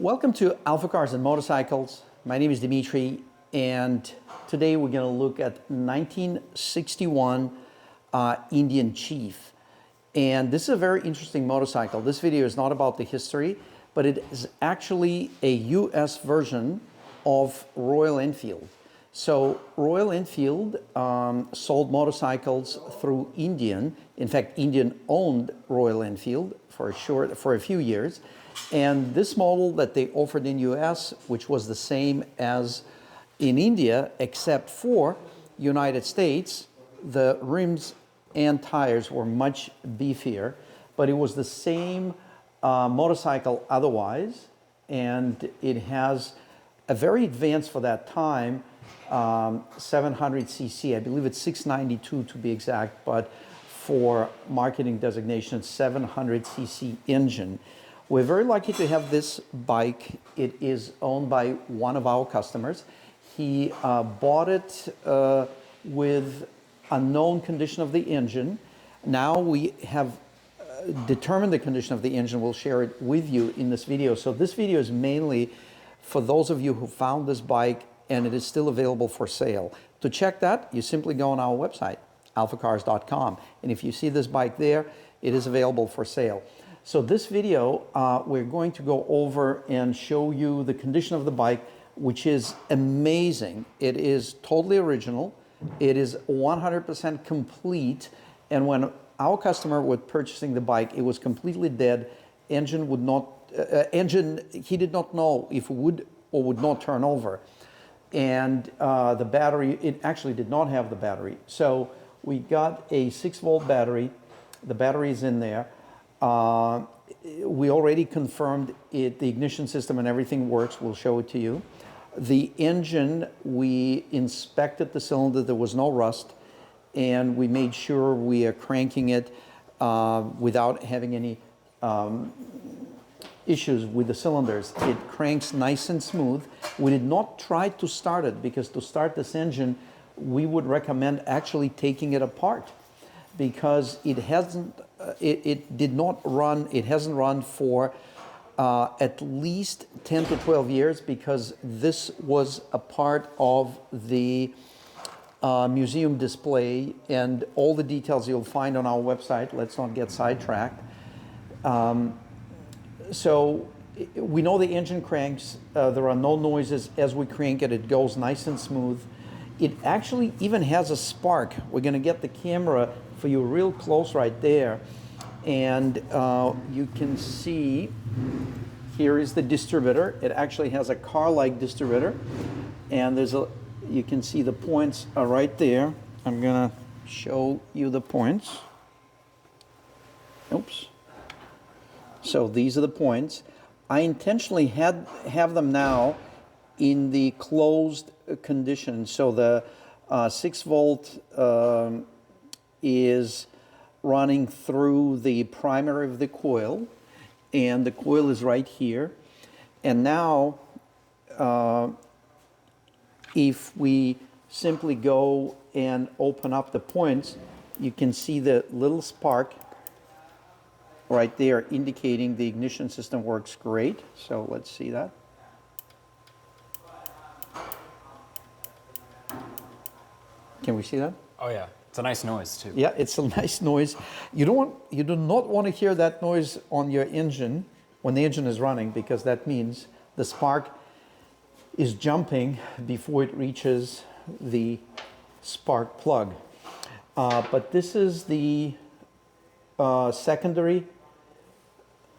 Welcome to AlphaCars and Motorcycles. My name is Dimitri, and today we're going to look at 1961 Indian Chief. And this is a very interesting motorcycle. This video is not about the history, but it is actually a US version of Royal Enfield. So Royal Enfield sold motorcycles through Indian. In fact, Indian owned Royal Enfield for a few years. And this model that they offered in US, which was the same as in India, except for United States, the rims and tires were much beefier, but it was the same motorcycle otherwise, and it has a very advanced, for that time, 700cc. I believe it's 692 to be exact, but for marketing designation, 700cc engine. We're very lucky to have this bike. It is owned by one of our customers. He bought it with a known condition of the engine. Now we have determined the condition of the engine. We'll share it with you in this video. So this video is mainly for those of you who found this bike and it is still available for sale. To check that, you simply go on our website, alphacars.com. And if you see this bike there, it is available for sale. So this video, we're going to go over and show you the condition of the bike, which is amazing. It is totally original. It is 100% complete. And when our customer was purchasing the bike, it was completely dead. Engine would not, he did not know if it would or would not turn over. And the battery, it actually did not have the battery. So we got a 6-volt battery. The battery is in there. We already confirmed it, the ignition system and everything works. We'll show it to you. The engine, we inspected the cylinder. There was no rust, and we made sure we are cranking it without having any issues with the cylinders. It cranks nice and smooth. We did not try to start it, because to start this engine, we would recommend actually taking it apart, because it hasn't run for at least 10 to 12 years, because this was a part of the museum display, and all the details you'll find on our website. Let's not get sidetracked. So we know the engine cranks. There are no noises as we crank it. It goes nice and smooth. It actually even has a spark. We're going to get the camera for you real close right there. And you can see, here is the distributor. It actually has a car-like distributor. And you can see the points are right there. I'm going to show you the points. Oops. So these are the points. I intentionally have them now in the closed condition. So the 6-volt is running through the primary of the coil, and the coil is right here. And now, if we simply go and open up the points, you can see the little spark right there indicating the ignition system works great. So let's see that. Can we see that? Oh yeah, it's a nice noise too. Yeah, it's a nice noise. You do not want to hear that noise on your engine when the engine is running, because that means the spark is jumping before it reaches the spark plug. But this is the secondary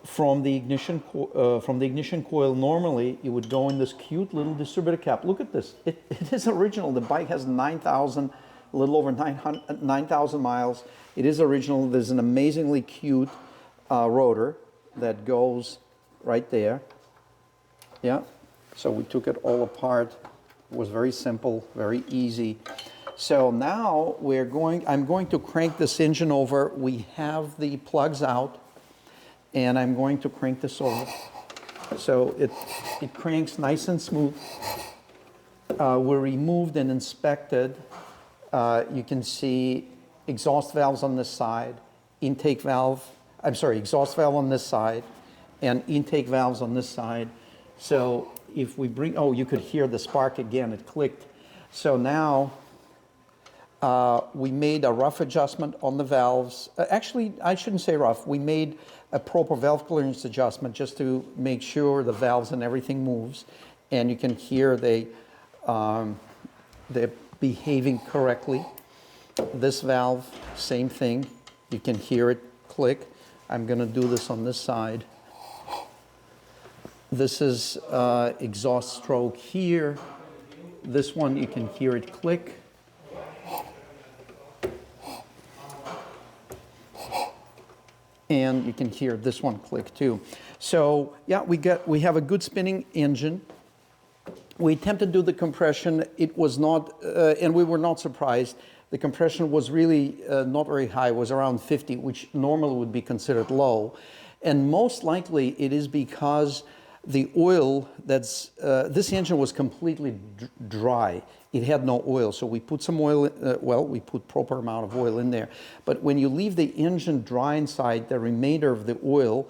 from the ignition coil. Normally, it would go in this cute little distributor cap. Look at this. It is original. The bike has 9,000, a little over 9,000 miles. It is original. There's an amazingly cute rotor that goes right there. Yeah. So we took it all apart. It was very simple, very easy. So now I'm going to crank this engine over. We have the plugs out, and I'm going to crank this over. So it cranks nice and smooth. We removed and inspected. You can see exhaust valves on this side, exhaust valve on this side, and intake valves on this side. So if we bring, oh, you could hear the spark again, it clicked. So now we made a rough adjustment on the valves. Actually, I shouldn't say rough. We made a proper valve clearance adjustment just to make sure the valves and everything moves. And you can hear they're behaving correctly. This valve, same thing. You can hear it click. I'm going to do this on this side. This is exhaust stroke here. This one, you can hear it click. And you can hear this one click too. So yeah, we have a good spinning engine. We attempted to do the compression. It was not, and we were not surprised. The compression was really not very high. It was around 50, which normally would be considered low. And most likely it is because the oil that's, this engine was completely dry. It had no oil, so we put some oil, well, we put proper amount of oil in there. But when you leave the engine dry inside, the remainder of the oil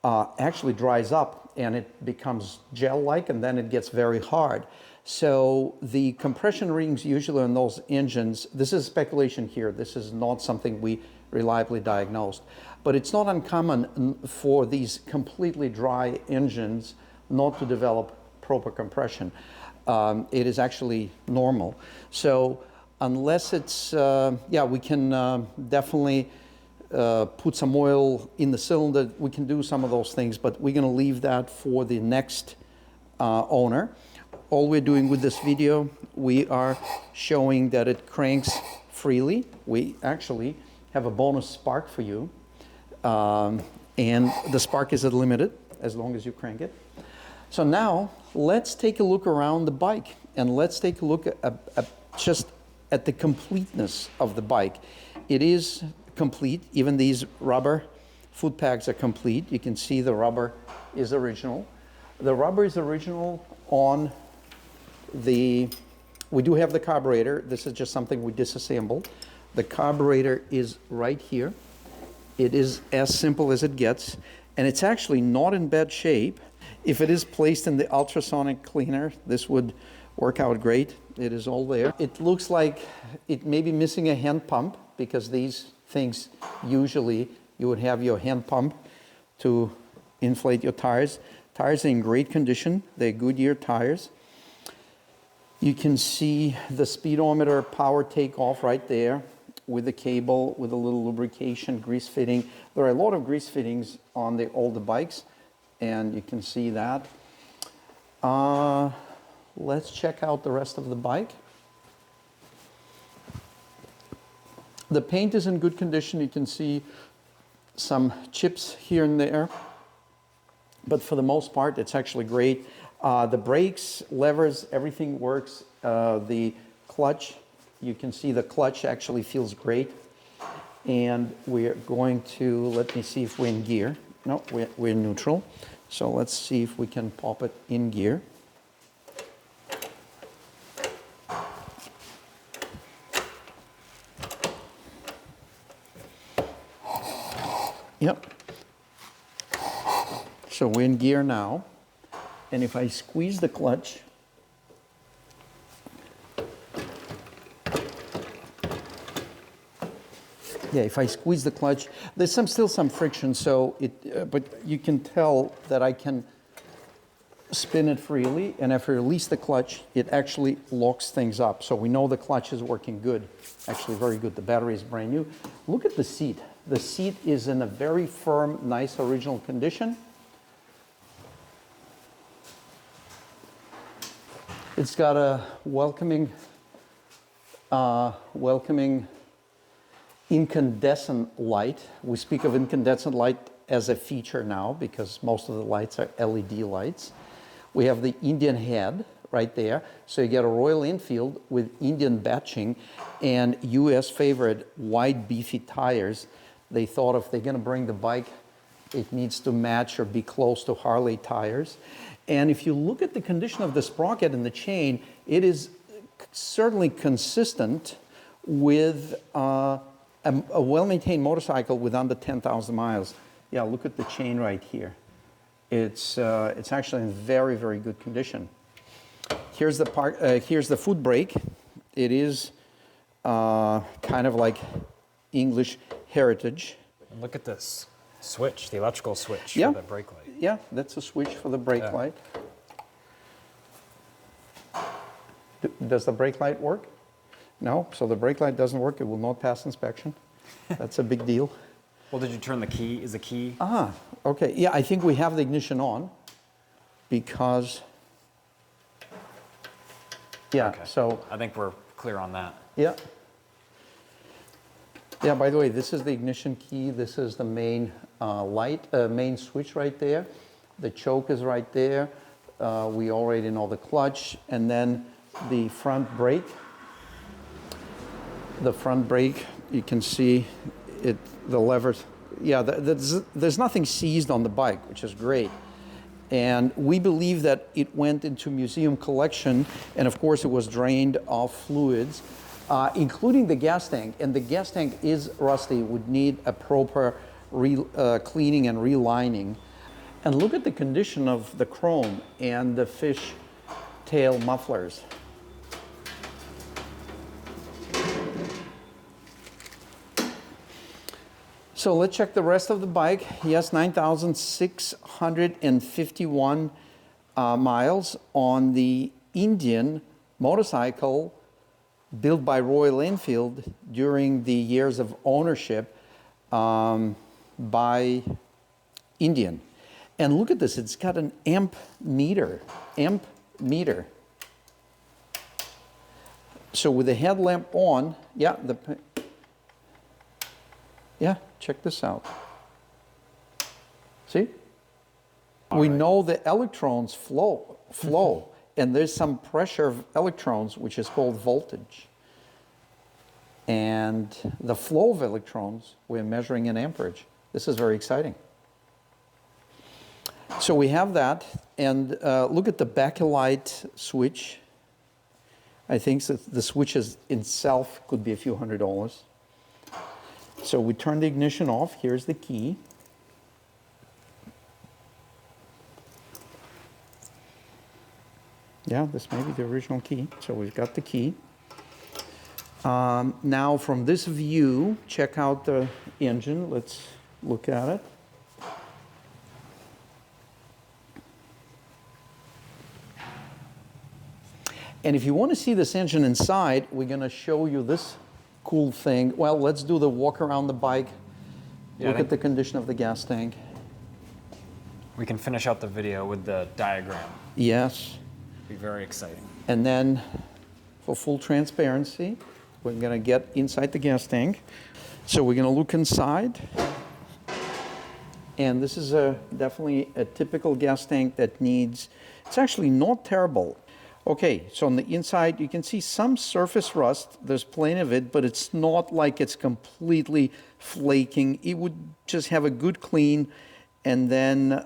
actually dries up and it becomes gel-like, and then it gets very hard. So the compression readings usually on those engines, this is speculation here, this is not something we reliably diagnosed, but it's not uncommon for these completely dry engines not to develop proper compression. It is actually normal. So unless it's, yeah, we can definitely put some oil in the cylinder. We can do some of those things, but we're going to leave that for the next owner. All we're doing with this video, we are showing that it cranks freely. We actually have a bonus spark for you. And the spark is unlimited as long as you crank it. So now let's take a look around the bike, and let's take a look just at the completeness of the bike. It is complete. Even these rubber foot pegs are complete. You can see the rubber is original. The rubber is original on the, we do have the carburetor. This is just something we disassembled. The carburetor is right here. It is as simple as it gets, and it's actually not in bad shape. If it is placed in the ultrasonic cleaner, this would work out great. It is all there. It looks like it may be missing a hand pump, because these things, usually you would have your hand pump to inflate your tires. Tires are in great condition. They're Goodyear tires. You can see the speedometer power takeoff right there with the cable, with a little lubrication, grease fitting. There are a lot of grease fittings on the older bikes, and you can see that. Let's check out the rest of the bike. The paint is in good condition. You can see some chips here and there, but for the most part, it's actually great. The brakes, levers, everything works. The clutch, you can see the clutch actually feels great. And we're going to, let me see if we're in gear. No, we're neutral. So let's see if we can pop it in gear. Yep. So we're in gear now. And if I squeeze the clutch, yeah, if I squeeze the clutch, there's still some friction, so but you can tell that I can spin it freely, and if I release the clutch, it actually locks things up. So we know the clutch is working good, actually very good. The battery is brand new. Look at the seat. The seat is in a very firm, nice, original condition. It's got a welcoming incandescent light. We speak of incandescent light as a feature now because most of the lights are LED lights. We have the Indian head right there. So you get a Royal Enfield with Indian batching and US favorite wide beefy tires. They thought if they're gonna bring the bike, it needs to match or be close to Harley tires. And if you look at the condition of the sprocket and the chain, it is certainly consistent with a well-maintained motorcycle with under 10,000 miles. Yeah, look at the chain right here. It's actually in very, very good condition. Here's the foot brake. It is kind of like English heritage. And look at this switch, the electrical switch Yeah. for the brake light. Yeah, that's a switch for the brake Yeah. light. Does the brake light work? No, so the brake light doesn't work. It will not pass inspection. That's a big deal. Well, did you turn the key? Is the key? Ah, okay. Yeah, I think we have the ignition on because, yeah, Okay. so, I think we're clear on that. yeah. Yeah, by the way, this is the ignition key. This is the main main switch right there. The choke is right there. We already know the clutch. And then the front brake. The front brake, you can see it, the levers. Yeah, there's nothing seized on the bike, which is great. And we believe that it went into museum collection, and of course it was drained of fluids, including the gas tank. And the gas tank is rusty, would need a proper cleaning and relining. And look at the condition of the chrome and the fish tail mufflers. So let's check the rest of the bike. Yes, 9,651 miles on the Indian motorcycle built by Royal Enfield during the years of ownership by Indian. And look at this, it's got an amp meter. So with the headlamp on, yeah, check this out. See? We know the electrons flow, and there's some pressure of electrons, which is called voltage. And the flow of electrons, we're measuring in amperage. This is very exciting. So we have that, and look at the backlight switch. I think that the switch itself could be a few $100s. So we turn the ignition off. Here's the key. Yeah, this may be the original key. So we've got the key. Now from this view, check out the engine. Let's look at it. And if you want to see this engine inside, we're going to show you this cool thing. Well, let's do the walk around the bike. Yeah, Look at the condition of the gas tank. We can finish out the video with the diagram. Yes. Be very exciting. And then for full transparency, we're going to get inside the gas tank. So we're going to look inside. And this is definitely a typical gas tank that needs, it's actually not terrible. Okay, so on the inside, you can see some surface rust. There's plenty of it, but it's not like it's completely flaking. It would just have a good clean, and then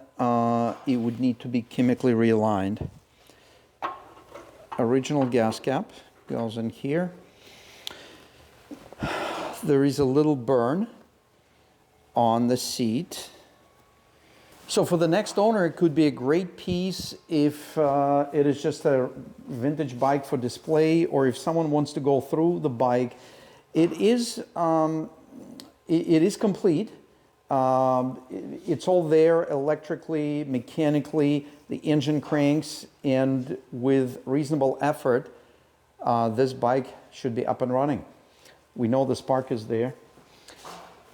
it would need to be chemically realigned. Original gas cap goes in here. There is a little burn on the seat. So for the next owner, it could be a great piece if it is just a vintage bike for display, or if someone wants to go through the bike. It is complete. It's all there electrically, mechanically, the engine cranks, and with reasonable effort, this bike should be up and running. We know the spark is there.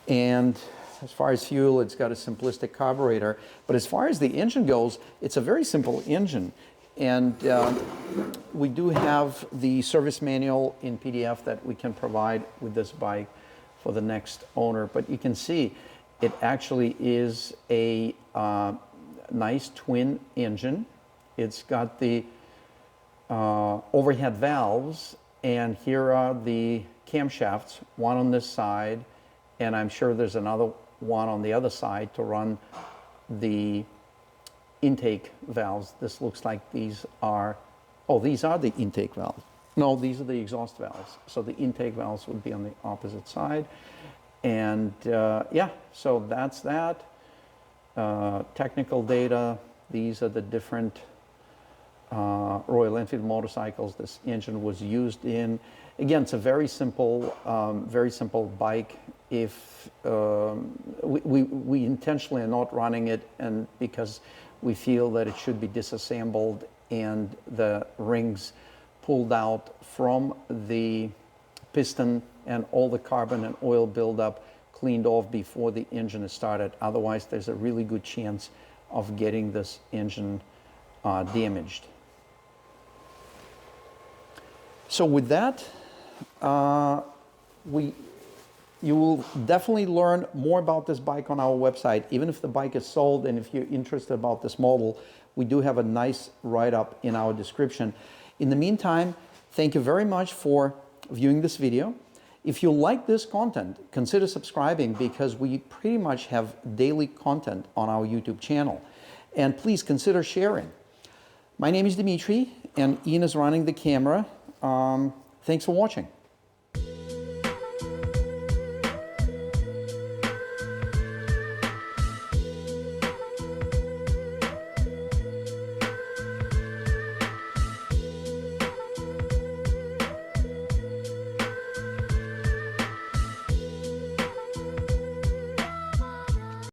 And as far as fuel, it's got a simplistic carburetor. But as far as the engine goes, it's a very simple engine. And we do have the service manual in PDF that we can provide with this bike for the next owner. But you can see it actually is a nice twin engine. It's got the overhead valves, and here are the camshafts, one on this side, and I'm sure there's another one on the other side to run the intake valves. This looks like these are the intake valves. No, these are the exhaust valves. So the intake valves would be on the opposite side. And yeah, so that's that. technical data. These are the different Royal Enfield motorcycles this engine was used in. Again, it's a very simple bike. If we intentionally are not running it, and because we feel that it should be disassembled and the rings pulled out from the piston and all the carbon and oil buildup cleaned off before the engine is started. Otherwise, there's a really good chance of getting this engine damaged. So with that, you will definitely learn more about this bike on our website. Even if the bike is sold and if you're interested about this model, we do have a nice write-up in our description. In the meantime, thank you very much for viewing this video. If you like this content, consider subscribing, because we pretty much have daily content on our YouTube channel. And please consider sharing. My name is Dimitri, and Ian is running the camera. Thanks for watching.